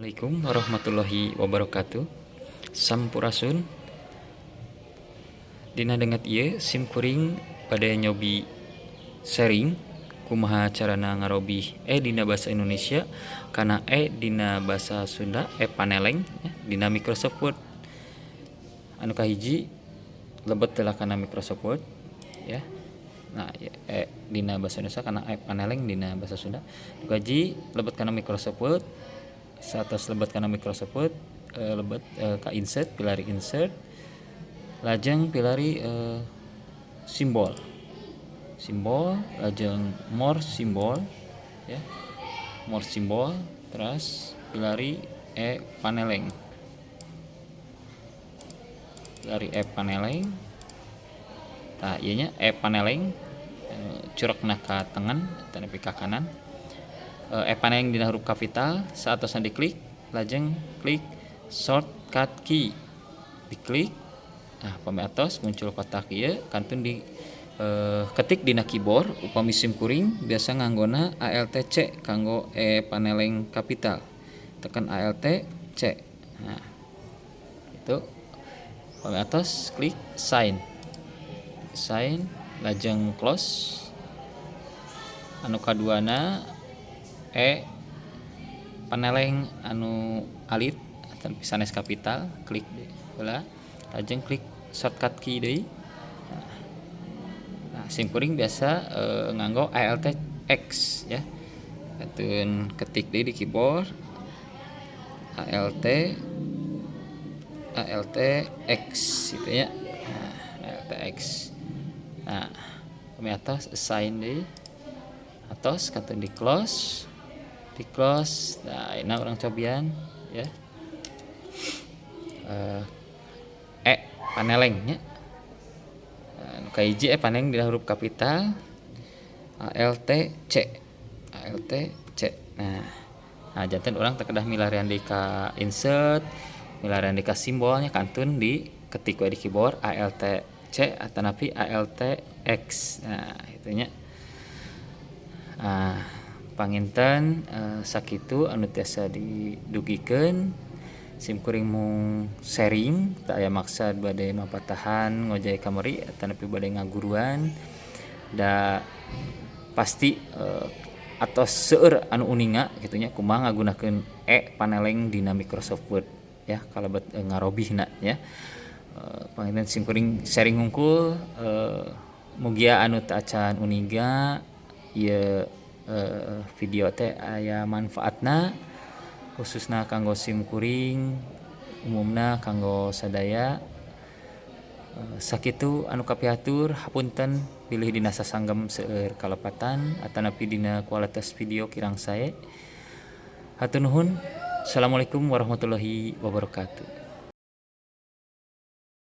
Assalamualaikum warahmatullahi wabarakatuh. Sampurasun. Dina denget ieu sim kuring pada nyobi sharing kumaha carana ngarobih dina bahasa Indonesia kana dina bahasa Sunda paneleng ya, dina Microsoft Word. Anu kahiji lebet telah kana Microsoft Word ya. Nah, dina bahasa Indonesia kana paneleng dina bahasa Sunda. Anu kahiji lebet kana Microsoft Word. Satos lebet kana Microsoft Word lebet ka insert, pilari insert, lajeng pilari simbol lajeng more simbol ya, more simbol, terus pilari paneleng, nah ieu nya paneleng curugna ka tengen atau nepi ka kanan. Paneleng dina huruf kapital saatosna diklik lajeng klik shortcut key, diklik. Nah pamiatos muncul kotak ieu kantun di ketik dina keyboard upami sim kuring biasa nganggona Alt C kanggo paneleng kapital, tekan Alt C. Nah itu pamiatos klik sign lajeng close. Anu kaduana paneleng anu alit atau sanes kapital klik heula lajeng klik shortcut key deui. Nah sim kuring biasa nganggo Alt X ya, katun ketik deui di keyboard Alt X gitu ya. Alt X. Nah pamiatos assign deui atos katun di close. Nah ini orang cobian ya, paneleng nya kahiji paneleng dina huruf kapital Alt C. Nah janten orang terkedah milarian di ka insert, milarian di ka simbolnya kantun di ketik we di keyboard Alt C atanapi Alt X. Nah itunya. Panginten sakitu anu tiasa didugikeun sim kuring mung sharing teu aya maksad bade mapatahan ngojay kamari atanapi bade ngaguruan da pasti atos seueur anu uninga kitu nya kumaha ngagunakeun paneleng dina Microsoft Word ya kalebet ngarobihna ya. Panginten sim kuring sharing hungkul mugia anu teu acan uniga ieu video teh aya manfaatna khususna kanggo sim kuring umumna kanggo sadaya. Sakitu anu kapiatur hapunten pilih dina sasanggem seueur kalepatan atanapi dina kualitas video kirang sae. Hatur nuhun. Assalamualaikum warahmatullahi wabarakatuh.